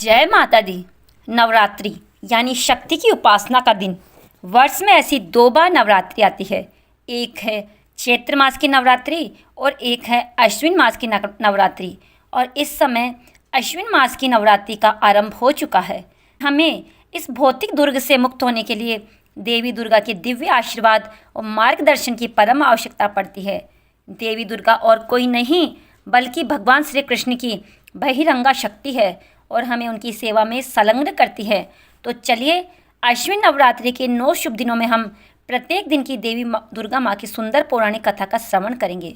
जय माता दी। नवरात्रि यानी शक्ति की उपासना का दिन। वर्ष में ऐसी दो बार नवरात्रि आती है। एक है चैत्र मास की नवरात्रि और एक है अश्विन मास की नवरात्रि। और इस समय अश्विन मास की नवरात्रि का आरंभ हो चुका है। हमें इस भौतिक दुर्ग से मुक्त होने के लिए देवी दुर्गा के दिव्य आशीर्वाद और मार्गदर्शन की परम आवश्यकता पड़ती है। देवी दुर्गा और कोई नहीं बल्कि भगवान श्री कृष्ण की बहिरंगा शक्ति है और हमें उनकी सेवा में संलग्न करती है। तो चलिए अश्विन नवरात्रि के 9 शुभ दिनों में हम प्रत्येक दिन की देवी दुर्गा माँ की सुंदर पौराणिक कथा का श्रवण करेंगे।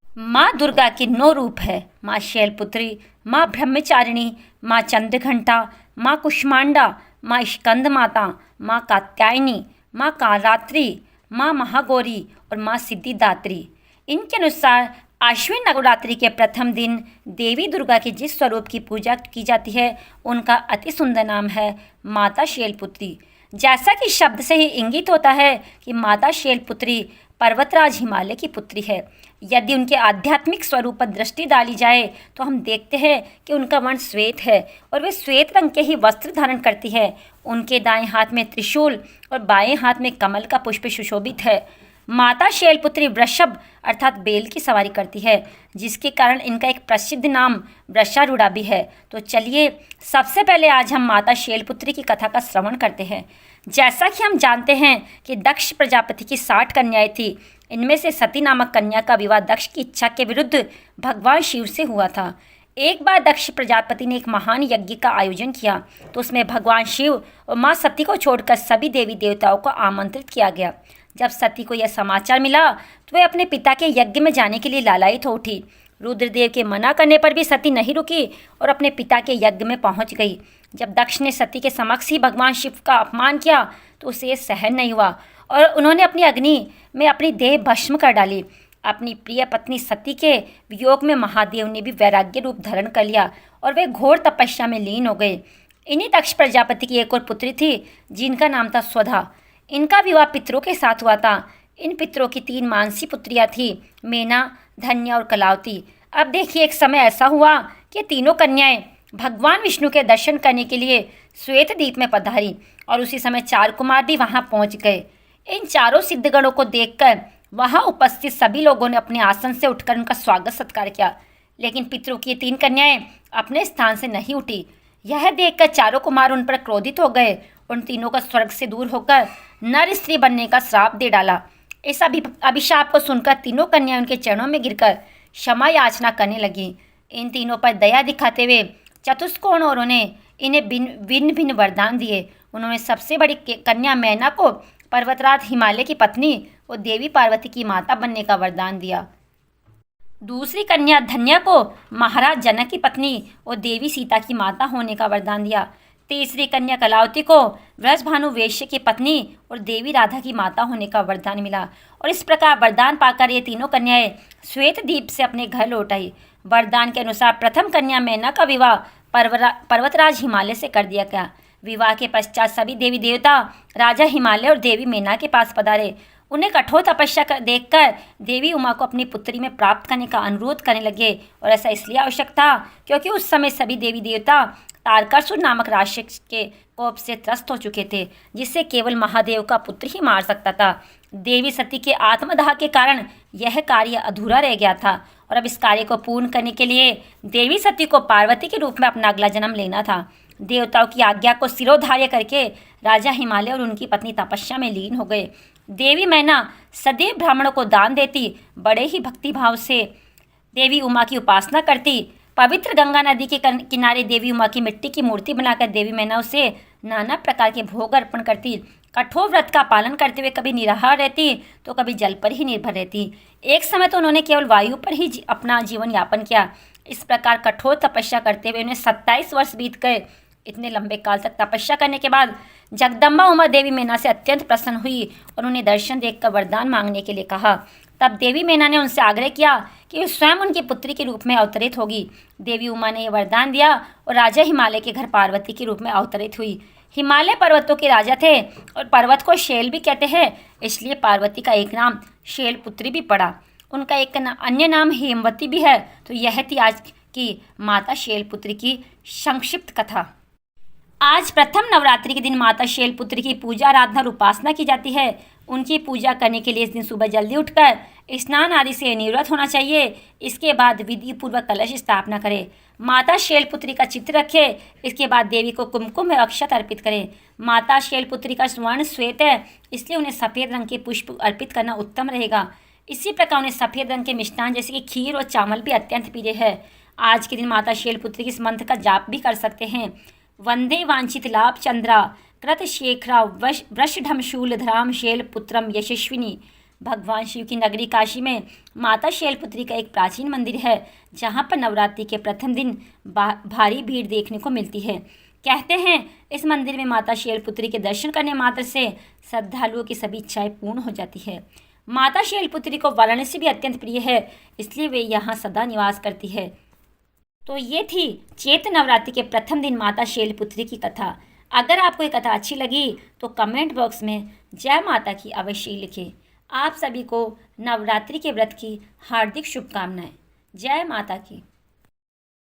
माँ दुर्गा के 9 रूप है। माँ शैलपुत्री, माँ ब्रह्मचारिणी, माँ चंद्रघंटा, माँ कुष्मांडा, माँ स्कंद माता, माँ कात्यायनी, माँ कालरात्रि, माँ महागौरी और माँ सिद्धिदात्री। इनके अनुसार अश्विन नवरात्रि के प्रथम दिन देवी दुर्गा के जिस स्वरूप की पूजा की जाती है उनका अति सुंदर नाम है माता शैलपुत्री। जैसा कि शब्द से ही इंगित होता है कि माता शैलपुत्री पर्वतराज हिमालय की पुत्री है। यदि उनके आध्यात्मिक स्वरूप पर दृष्टि डाली जाए तो हम देखते हैं कि उनका वर्ण श्वेत है और वे श्वेत रंग के ही वस्त्र धारण करती है। उनके दाएं हाथ में त्रिशूल और बाएं हाथ में कमल का पुष्प सुशोभित है। माता शैलपुत्री वृषभ अर्थात बेल की सवारी करती है, जिसके कारण इनका एक प्रसिद्ध नाम वृषारूढ़ा भी है। तो चलिए सबसे पहले आज हम माता शैलपुत्री की कथा का श्रवण करते हैं। जैसा कि हम जानते हैं कि दक्ष प्रजापति की 60 कन्याएं थी। इनमें से सती नामक कन्या का विवाह दक्ष की इच्छा के विरुद्ध भगवान शिव से हुआ था। एक बार दक्ष प्रजापति ने एक महान यज्ञ का आयोजन किया तो उसमें भगवान शिव और माँ सती को छोड़कर सभी देवी देवताओं को आमंत्रित किया गया। जब सती को यह समाचार मिला तो वे अपने पिता के यज्ञ में जाने के लिए लालायित हो उठी। रुद्रदेव के मना करने पर भी सती नहीं रुकी और अपने पिता के यज्ञ में पहुंच गई। जब दक्ष ने सती के समक्ष ही भगवान शिव का अपमान किया तो उसे यह सहन नहीं हुआ और उन्होंने अपनी अग्नि में अपनी देह भस्म कर डाली। अपनी प्रिय पत्नी सती के वियोग में महादेव ने भी वैराग्य रूप धारण कर लिया और वे घोर तपस्या में लीन हो गए। इन्हीं दक्ष प्रजापति की एक और पुत्री थी जिनका नाम था स्वधा। इनका विवाह पितरों के साथ हुआ था। इन पितरों की 3 मानसी पुत्रियां थी, मेना, धन्या और कलावती। अब देखिए एक समय ऐसा हुआ कि तीनों कन्याएं भगवान विष्णु के दर्शन करने के लिए श्वेत द्वीप में पधारी और उसी समय 4 कुमार भी वहां पहुंच गए। इन चारों सिद्धगणों को देखकर वहां उपस्थित सभी लोगों ने अपने आसन से उठकर उनका स्वागत सत्कार किया, लेकिन पितरों की 3 कन्याएं अपने स्थान से नहीं उठी। यह देखकर चारों कुमार उन पर क्रोधित हो गए। उन तीनों का स्वर्ग से दूर होकर नर स्त्री बनने का श्राप दे डाला। इस अभिशाप को सुनकर तीनों कन्याएं उनके चरणों में गिरकर क्षमा याचना करने लगी। इन तीनों पर दया दिखाते हुए चतुष्कोण और इन्हें भिन्न भिन्न वरदान दिए। उन्होंने सबसे बड़ी कन्या मैना को पर्वतराज हिमालय की पत्नी और देवी पार्वती की माता बनने का वरदान दिया। दूसरी कन्या धन्या को महाराज जनक की पत्नी और देवी सीता की माता होने का वरदान दिया। तीसरी कन्या कलावती को व्रजभानु वैश्य की पत्नी और देवी राधा की माता होने का वरदान मिला। और इस प्रकार वरदान पाकर ये तीनों कन्याएं श्वेत द्वीप से अपने घर लौट आई। वरदान के अनुसार प्रथम कन्या मैना का विवाह पर्वतराज हिमालय से कर दिया गया। विवाह के पश्चात सभी देवी देवता राजा हिमालय और देवी मैना के पास पधारे। उन्हें कठोर तपस्या देखकर देवी उमा को अपनी पुत्री में प्राप्त करने का अनुरोध करने लगे। और ऐसा इसलिए आवश्यक था क्योंकि उस समय सभी देवी देवता तारकासुर नामक राक्षस के कोप से त्रस्त हो चुके थे, जिससे केवल महादेव का पुत्र ही मार सकता था। देवी सती के आत्मदाह के कारण यह कार्य अधूरा रह गया था और अब इस कार्य को पूर्ण करने के लिए देवी सती को पार्वती के रूप में अपना अगला जन्म लेना था। देवताओं की आज्ञा को सिरोधार्य करके राजा हिमालय और उनकी पत्नी तपस्या में लीन हो गए। देवी मैना सदैव ब्राह्मणों को दान देती, बड़े ही भक्तिभाव से देवी उमा की उपासना करती। पवित्र गंगा नदी के किनारे देवी उमा की मिट्टी की मूर्ति बनाकर देवी मैना उसे नाना प्रकार के भोग अर्पण करती। कठोर व्रत का पालन करते हुए कभी निराहार रहती तो कभी जल पर ही निर्भर रहती। एक समय तो उन्होंने केवल वायु पर ही अपना जीवन यापन किया। इस प्रकार कठोर तपस्या करते हुए उन्हें 27 वर्ष बीत गए। इतने लंबे काल तक तपस्या करने के बाद जगदम्बा उमा देवी मैना से अत्यंत प्रसन्न हुई और उन्हें दर्शन देखकर वरदान मांगने के लिए कहा। तब देवी मैना ने उनसे आग्रह किया कि वे स्वयं उनकी पुत्री के रूप में अवतरित होगी। देवी उमा ने यह वरदान दिया और राजा हिमालय के घर पार्वती के रूप में अवतरित हुई। हिमालय पर्वतों के राजा थे और पर्वत को शैल भी कहते हैं, इसलिए पार्वती का एक नाम शैलपुत्री भी पड़ा। उनका एक अन्य नाम हेमवती भी है। तो यह थी आज की माता शैलपुत्री की संक्षिप्त कथा। आज प्रथम नवरात्रि के दिन माता शैलपुत्री की पूजा आराधना और उपासना की जाती है। उनकी पूजा करने के लिए इस दिन सुबह जल्दी उठकर स्नान आदि से निवृत्त होना चाहिए। इसके बाद विधि पूर्वक कलश स्थापना करें। माता शैलपुत्री का चित्र रखें। इसके बाद देवी को कुमकुम और अक्षत अर्पित करें। माता शैलपुत्री का स्वर्ण श्वेत है, इसलिए उन्हें सफ़ेद रंग के पुष्प अर्पित करना उत्तम रहेगा। इसी प्रकार उन्हें सफ़ेद रंग के मिष्ठान जैसे कि खीर और चावल भी अत्यंत प्रिय है। आज के दिन माता शैलपुत्री के इस मंत्र का जाप भी कर सकते हैं। वंदे वांछित लाभ चंद्रा कृत शेखरा वृषढम शूलधराम शैलपुत्रम यशस्विनी। भगवान शिव की नगरी काशी में माता शैलपुत्री का एक प्राचीन मंदिर है, जहाँ पर नवरात्रि के प्रथम दिन भारी भीड़ देखने को मिलती है। कहते हैं इस मंदिर में माता शैलपुत्री के दर्शन करने मात्र से श्रद्धालुओं की सभी इच्छाएं पूर्ण हो जाती है। माता शैलपुत्री को वाराणसी भी अत्यंत प्रिय है, इसलिए वे यहाँ सदा निवास करती है। तो ये थी चैत्र नवरात्रि के प्रथम दिन माता शैलपुत्री की कथा। अगर आपको ये कथा अच्छी लगी तो कमेंट बॉक्स में जय माता की अवश्य लिखें। आप सभी को नवरात्रि के व्रत की हार्दिक शुभकामनाएं। जय माता की।